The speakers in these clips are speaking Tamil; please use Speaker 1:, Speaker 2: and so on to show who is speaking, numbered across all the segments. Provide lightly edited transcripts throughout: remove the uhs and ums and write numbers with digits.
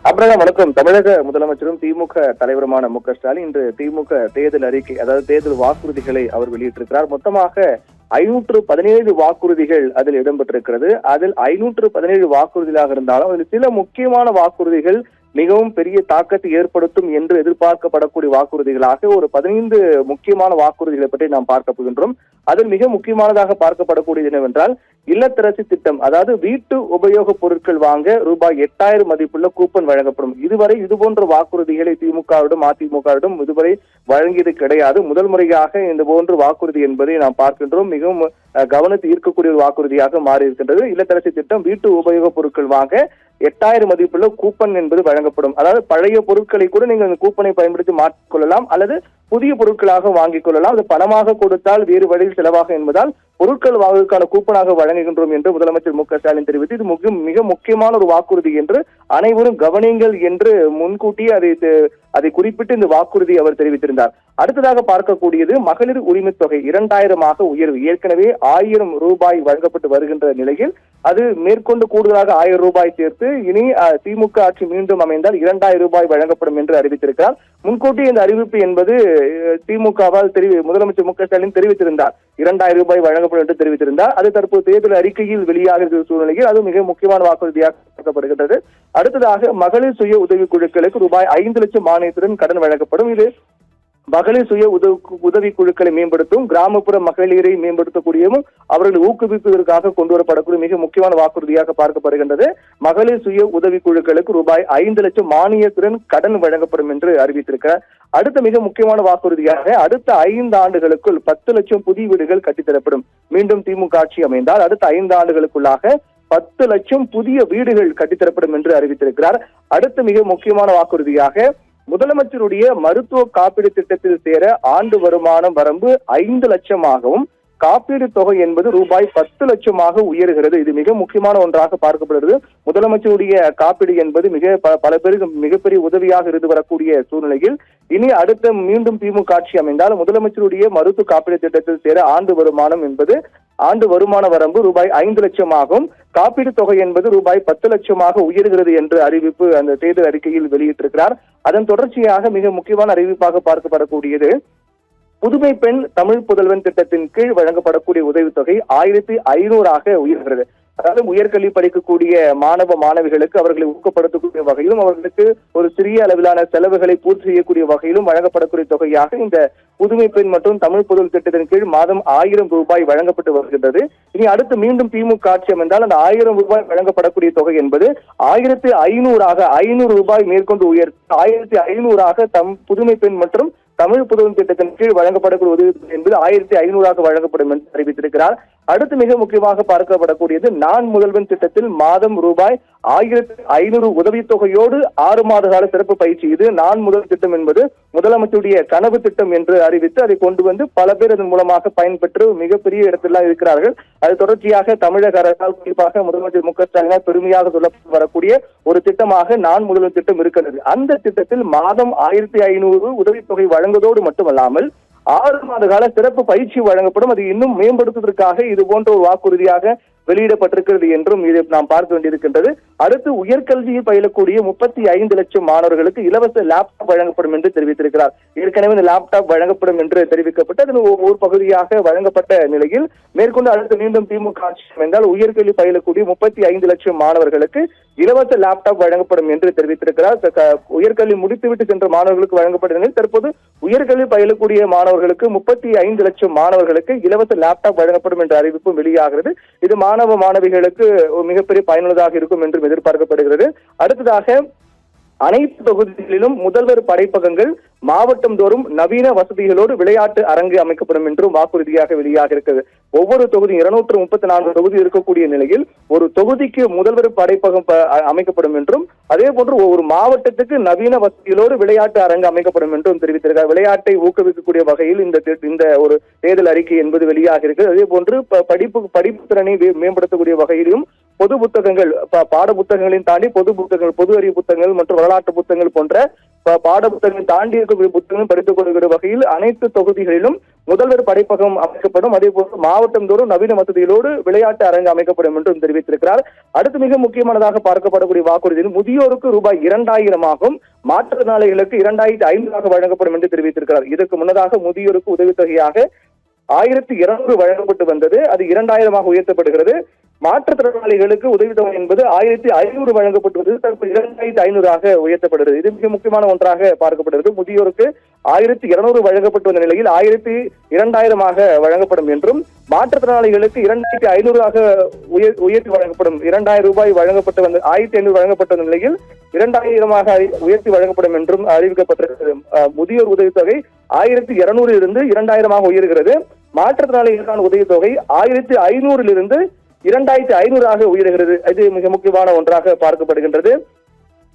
Speaker 1: அப்புறம் வணக்கம். தமிழக முதலமைச்சரும் திமுக தலைவருமான மு.க.ஸ்டாலின் இன்று திமுக தேர்தல் அறிக்கை, அதாவது தேர்தல் வாக்குறுதிகளை அவர் வெளியிட்டிருக்கிறார். மொத்தமாக 517 வாக்குறுதிகள் அதில் இடம்பெற்றிருக்கிறது. அதில் 517 வாக்குறுதிகளாக இருந்தாலும் அதில் சில முக்கியமான வாக்குறுதிகள் மிகவும் பெரிய தாக்கத்தை ஏற்படுத்தும் என்று எதிர்பார்க்கப்படக்கூடிய வாக்குறுதிகளாக ஒரு 15 முக்கியமான வாக்குறுதிகளை பற்றி நாம் பார்க்க போகின்றோம். அதில் மிக முக்கியமானதாக பார்க்கப்படக்கூடியது என்னவென்றால், இல்லத்தரசி திட்டம், அதாவது வீட்டு உபயோக பொருட்கள் வாங்க ரூபாய் 8000 மதிப்புள்ள கூப்பன் வழங்கப்படும். இதுவரை இதுபோன்ற வாக்குறுதிகளை திமுகவிடம் அதிமுகவிடம் இதுவரை வழங்கியது கிடையாது. முதல் முறையாக இந்த போன்ற வாக்குறுதி என்பதை நாம் பார்க்கின்றோம். மிகவும் கவனத்தை ஈர்க்கக்கூடிய ஒரு வாக்குறுதியாக மாறி இருக்கின்றது. இல்லத்தரசி திட்டம், வீட்டு உபயோக பொருட்கள் வாங்க 8000 மதிப்புள்ள கூப்பன் என்பது வழங்கப்படும். அதாவது பழைய பொருட்களை கூட நீங்கள் அந்த கூப்பனை பயன்படுத்தி மாற்றிக்கொள்ளலாம் அல்லது புதிய பொருட்களாக வாங்கிக் கொள்ளலாம். அது பணமாக கொடுத்தால் வேறு வழியில் செலவாக என்பதால் பொருட்கள் வாங்குவதற்கான கூப்பனாக வழங்குகின்றோம் என்று முதலமைச்சர் மு.க.ஸ்டாலின் தெரிவித்து, இது மிக முக்கியமான ஒரு வாக்குறுதி என்று அனைவரும் கவனிங்கள் என்று முன்கூட்டியே அதை குறிப்பிட்டு இந்த வாக்குறுதி அவர் தெரிவித்திருந்தார். அடுத்ததாக பார்க்கக்கூடியது மகளிர் உரிமை தொகை 2000 உயர்வு. ஏற்கனவே 1000 ரூபாய் வழங்கப்பட்டு வருகின்ற நிலையில் அது மேற்கொண்டு கூடுதலாக 1000 ரூபாய் சேர்த்து இனி திமுக ஆட்சி மீண்டும் அமைந்தால் 2000 ரூபாய் வழங்கப்படும் என்று அறிவித்திருக்கிறார். முன்கூட்டி இந்த அறிவிப்பு என்பது திமுகவால் முதலமைச்சர் மு.க.ஸ்டாலின் தெரிவித்திருந்தார். 2000 ரூபாய் வழங்கப்படும் என்று தெரிவித்திருந்தார். அது தற்போது தேர்தல் அறிக்கையில் வெளியாகிற சூழ்நிலையில் அது மிக முக்கியமான வாக்குறுதியாக பார்க்கப்படுகின்றது. அடுத்ததாக மகளிர் சுய உதவிக் குழுக்களுக்கு ரூபாய் 5 லட்சம் மானியத்துடன் கடன் வழங்கப்படும். இது மகளிர் சுய உதவி குழுக்களை மேம்படுத்தும், கிராமப்புற மகளிரை மேம்படுத்தக்கூடியவும் அவர்களை ஊக்குவிப்பதற்காக கொண்டு வரப்படக்கூடிய மிக முக்கியமான வாக்குறுதியாக பார்க்கப்படுகின்றது. மகளிர் சுய உதவி குழுக்களுக்கு ரூபாய் 5 லட்சம் மானியத்துடன் கடன் வழங்கப்படும் என்று அறிவித்திருக்கிறார். அடுத்த மிக முக்கியமான வாக்குறுதியாக அடுத்த 5 ஆண்டுகளுக்குள் 10 லட்சம் புதிய வீடுகள் கட்டித்தரப்படும். மீண்டும் திமுக ஆட்சி அமைந்தால் அடுத்த 5 ஆண்டுகளுக்குள்ளாக 10 லட்சம் புதிய வீடுகள் கட்டித்தரப்படும் என்று அறிவித்திருக்கிறார். அடுத்த மிக முக்கியமான வாக்குறுதியாக முதலமைச்சருடைய மருத்துவ காப்பீடு திட்டத்தில் சேர ஆண்டு வருமானம் வரம்பு 5 லட்சமாகவும் காப்பீடு தொகை என்பது ரூபாய் 10 லட்சமாக உயர்கிறது. இது மிக முக்கியமான ஒன்றாக பார்க்கப்படுகிறது. முதலமைச்சருடைய காப்பீடு என்பது பல பேருக்கு மிகப்பெரிய உதவியாக இருந்து வரக்கூடிய சூழ்நிலையில் இனி அடுத்த மீண்டும் திமுக ஆட்சி அமைந்தால் முதலமைச்சருடைய மருத்துவ காப்பீடு திட்டத்தில் சேர ஆண்டு வருமான வரம்பு ரூபாய் 5 லட்சமாகவும் காப்பீடு தொகை என்பது ரூபாய் 10 லட்சமாக உயர்கிறது என்று அறிவிப்பு அந்த தேர்தல் அறிக்கையில் வெளியிட்டிருக்கிறார். அதன் தொடர்ச்சியாக மிக முக்கியமான அறிவிப்பாக பார்க்கப்படக்கூடியது புதுமை பெண் தமிழ் புதல்வன் திட்டத்தின் கீழ் வழங்கப்படக்கூடிய உதவித்தொகை 1500 உயர்கிறது. அதாவது உயர்கல்வி படிக்கக்கூடிய மாணவ மாணவிகளுக்கு அவர்களை ஊக்கப்படுத்தக்கூடிய வகையிலும் அவர்களுக்கு ஒரு சிறிய அளவிலான செலவுகளை பூர்த்தி செய்யக்கூடிய வகையிலும் வழங்கப்படக்கூடிய தொகையாக இந்த புதுமை பெண் மற்றும் தமிழ் புதல் திட்டத்தின் கீழ் மாதம் 1000 ரூபாய் வழங்கப்பட்டு வருகின்றது. இனி அடுத்து மீண்டும் திமுக ஆட்சி அமைந்தால் அந்த 1000 ரூபாய் வழங்கப்படக்கூடிய தொகை என்பது 1500 500 ரூபாய் மேற்கொண்டு உயர்த்தி 1500 புதுமை பெண் மற்றும் தமிழ் புதல் திட்டத்தின் கீழ் வழங்கப்படக்கூடிய உதவி என்பது 1500 வழங்கப்படும் என்று அறிவித்திருக்கிறார். அடுத்து மிக முக்கியமாக பார்க்கப்படக்கூடியது நான் முதல்வன் திட்டத்தில் மாதம் ரூபாய் 1500 உதவித்தொகையோடு 6 மாத கால சிறப்பு பயிற்சி. இது நான் முதல் திட்டம் என்பது முதலமைச்சருடைய கனவு திட்டம் என்று அறிவித்து அதை கொண்டு வந்து பல பேர் அதன் மூலமாக பயன்பெற்று மிகப்பெரிய இடத்திலாம் இருக்கிறார்கள். அது தொடர்ச்சியாக தமிழக அரசால் குறிப்பாக முதலமைச்சர் மு.க.ஸ்டாலினால் பெருமையாக சொல்லப்பட்டு வரக்கூடிய ஒரு திட்டமாக நான் முதல்வன் திட்டம் இருக்கிறது. அந்த திட்டத்தில் மாதம் 1500 உதவித்தொகை வழங்குவதோடு மட்டுமல்லாமல் 6 மாத கால சிறப்பு பயிற்சி வழங்கப்படும். அது இன்னும் மேம்படுத்துவதற்காக இது போன்ற ஒரு வாக்குறுதியாக வெளியிடப்பட்டிருக்கிறது என்றும் இதை நாம் பார்க்க வேண்டியிருக்கின்றது. அடுத்து உயர்கல்வியில் பயிலக்கூடிய 35 லட்சம் மாணவர்களுக்கு இலவச லேப்டாப் வழங்கப்படும் என்று தெரிவித்திருக்கிறார். ஏற்கனவே இந்த லேப்டாப் வழங்கப்படும் என்று தெரிவிக்கப்பட்டு அதன் ஒரு பகுதியாக வழங்கப்பட்ட நிலையில் மேற்கொண்டு அடுத்து மீண்டும் திமுக ஆட்சி அமைந்தால் உயர்கல்வி பயிலக்கூடிய 35 லட்சம் மாணவர்களுக்கு இலவச லேப்டாப் வழங்கப்படும் என்று தெரிவித்திருக்கிறார். உயர்கல்வி முடித்துவிட்டு சென்ற மாணவர்களுக்கு வழங்கப்பட்ட நிலையில் தற்போது உயர்கல்வி பயிலக்கூடிய மாணவர்களுக்கு 35 லட்சம் மாணவர்களுக்கு இலவச லேப்டாப் வழங்கப்படும் என்ற அறிவிப்பும் வெளியாகிறது. இது மாணவ மாணவிகளுக்கு மிகப்பெரிய பயனுள்ளதாக இருக்கும் என்றும் எதிர்பார்க்கப்படுகிறது. அடுத்ததாக அனைத்து தொகுதிகளிலும் முதல்வர் படைப்பகங்கள் மாவட்டம் தோறும் நவீன வசதிகளோடு விளையாட்டு அரங்கு அமைக்கப்படும் என்றும் வாக்குறுதியாக வெளியாக இருக்கிறது. ஒவ்வொரு தொகுதி 234 தொகுதி இருக்கக்கூடிய நிலையில் ஒரு தொகுதிக்கு முதல்வர் படைப்பகம் அமைக்கப்படும் என்றும் அதே போன்று ஒவ்வொரு மாவட்டத்துக்கு நவீன வசதிகளோடு விளையாட்டு அரங்கு அமைக்கப்படும் என்றும் தெரிவித்திருக்கிறார். விளையாட்டை ஊக்குவிக்கக்கூடிய வகையில் இந்த ஒரு தேர்தல் அறிக்கை என்பது வெளியாக இருக்கிறது. அதே போன்று படிப்பு திறனை மேம்படுத்தக்கூடிய வகையிலும் பொது புத்தகங்கள் பாட புத்தகங்களையும் தாண்டி பொது புத்தகங்கள் பொது அறிவு புத்தகங்கள் மற்றும் வரலாற்று புத்தகங்கள் போன்ற பாட புத்தகங்கள் தாண்டி இருக்கக்கூடிய புத்தகங்கள் படித்துக் கொள்கிற வகையில் அனைத்து தொகுதிகளிலும் முதல்வர் படைப்பகம் அமைக்கப்படும். அதே போல மாவட்டம் தோறும் நவீன வசதிகளோடு விளையாட்டு அரங்கு அமைக்கப்படும் என்றும் தெரிவித்திருக்கிறார். அடுத்து மிக முக்கியமானதாக பார்க்கப்படக்கூடிய வாக்குறுதியில் முதியோருக்கு ரூபாய் 2000 மாற்றுத்திறனாளிகளுக்கு 2500 வழங்கப்படும் என்று தெரிவித்திருக்கிறார். இதற்கு முன்னதாக முதியோருக்கு உதவித்தொகையாக 1200 வழங்கப்பட்டு வந்தது. அது 2000 உயர்த்தப்படுகிறது. மாற்றுத்திறனாளிகளுக்கு உதவித்தொகை என்பது 1500 வழங்கப்பட்டு வந்தது. தற்போது 2500 உயர்த்தப்படுகிறது. இது மிக முக்கியமான ஒன்றாக பார்க்கப்படுகிறது. முதியோருக்கு 1200 வழங்கப்பட்டு வந்த நிலையில் 2000 வழங்கப்படும் என்றும், மாற்றுத்திறனாளிகளுக்கு 2500 உயர்த்தி வழங்கப்படும். 2000 ரூபாய் வழங்கப்பட்டு வந்த 1500 வழங்கப்பட்ட நிலையில் 2000 உயர்த்தி வழங்கப்படும் என்றும் அறிவிக்கப்பட்டிருக்கிறது. முதியோர் உதவித்தொகை 1200 இருந்து 2000 உயர்கிறது. மாற்றுத்திறனாளிகளுக்கான உதவித்தொகை 1500 இருந்து 2500 உயர்கிறது. இது மிக முக்கியமான ஒன்றாக பார்க்கப்படுகின்றது.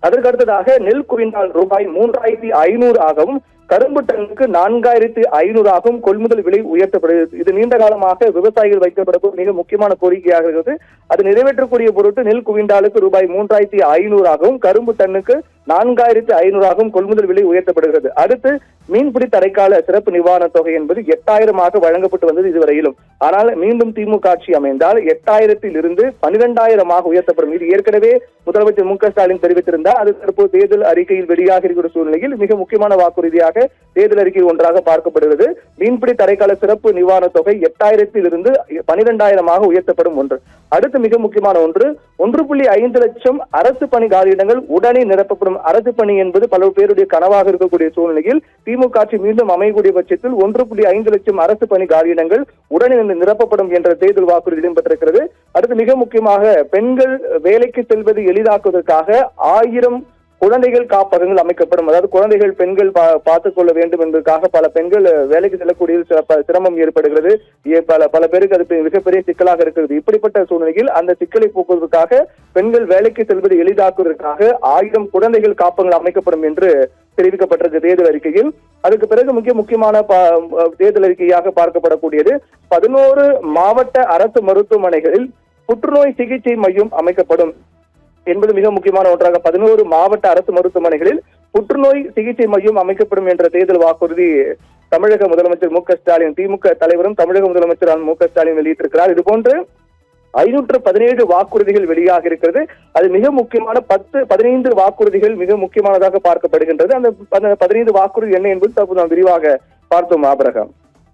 Speaker 1: அதற்கு அடுத்ததாக நெல் குவிண்டால் ரூபாய் 3500 கரும்பு டன்னுக்கு 4500 கொள்முதல் விலை உயர்த்தப்படுகிறது. இது நீண்ட காலமாக விவசாயிகள் வைக்கப்படும் மிக முக்கியமான கோரிக்கையாக இருக்கிறது. அது நிறைவேற்றக்கூடிய பொருட்டு நெல் குவிண்டாலுக்கு ரூபாய் 3500 கரும்பு டன்னுக்கு 4500 கொள்முதல் விலை உயர்த்தப்படுகிறது. அடுத்து மீன்பிடி தடைக்கால சிறப்பு நிவாரண தொகை என்பது 8000 வழங்கப்பட்டு வந்தது இதுவரையிலும். ஆனால் மீண்டும் திமுக ஆட்சி அமைந்தால் 8000 இருந்து 12000 உயர்த்தப்படும். இது ஏற்கனவே முதலமைச்சர் மு க ஸ்டாலின் தெரிவித்திருந்தார். அது தற்போது தேர்தல் அறிக்கையில் வெளியாக இருக்கிற சூழ்நிலையில் மிக முக்கியமான வாக்குறுதியாக தேர்தல் அறிக்கை ஒன்றாக பார்க்கப்படுகிறது. மீன்பிடி தடைக்கால சிறப்பு நிவாரண தொகை 8000 இருந்து 12000 உயர்த்தப்படும் ஒன்று. அடுத்து மிக முக்கியமான ஒன்று, 1.5 லட்சம் அரசு பணி காலியிடங்கள் உடனே நிரப்பப்படும். அரசு பணி என்பது பல பேருடைய கனவாக இருக்கக்கூடிய சூழ்நிலையில் திமுக ஆட்சி மீண்டும் அமையக்கூடிய பட்சத்தில் 1.5 லட்சம் அரசு பணி காலியிடங்கள் உடனே நிரப்பப்படும் என்ற தேர்தல் வாக்குறுதி இடம்பெற்றிருக்கிறது. அடுத்து மிக முக்கியமாக பெண்கள் வேலைக்கு செல்வது எளிதாக்குவதற்காக 1000 குழந்தைகள் காப்பகங்கள் அமைக்கப்படும். அதாவது குழந்தைகள் பெண்கள் பார்த்துக் கொள்ள வேண்டும் என்பதற்காக பல பெண்கள் வேலைக்கு செல்லக்கூடிய சிரமம் ஏற்படுகிறது. பல பேருக்கு அது மிகப்பெரிய சிக்கலாக இருக்கிறது. இப்படிப்பட்ட சூழ்நிலையில் அந்த சிக்கலை போக்குவதற்காக பெண்கள் வேலைக்கு செல்வதை எளிதாக்குவதற்காக 1000 குழந்தைகள் காப்பகங்கள் அமைக்கப்படும் என்று தெரிவிக்கப்பட்டிருக்க தேர்தல் அறிக்கையில். அதுக்கு பிறகு மிக முக்கியமான தேர்தல் அறிக்கையாக பார்க்கப்படக்கூடியது 11 மாவட்ட அரசு மருத்துவமனைகளில் புற்றுநோய் சிகிச்சை மையம் அமைக்கப்படும் என்பது மிக முக்கியமான ஒன்றாக 11 மாவட்ட அரசு மருத்துவமனைகளில் புற்றுநோய் சிகிச்சை மையம் அமைக்கப்படும் என்ற தேர்தல் வாக்குறுதி தமிழக முதலமைச்சர் மு க ஸ்டாலின், திமுக தலைவரும் தமிழக முதலமைச்சர் மு க ஸ்டாலின் வெளியிட்டிருக்கிறார். இதுபோன்று 517 வாக்குறுதிகள் வெளியாக இருக்கிறது. அது மிக முக்கியமான 15 வாக்குறுதிகள் மிக முக்கியமானதாக பார்க்கப்படுகின்றது. அந்த 15 வாக்குறுதி என்ன என்பது தற்போது நாம் விரிவாக பார்த்தோம். ஆபிரகாம்.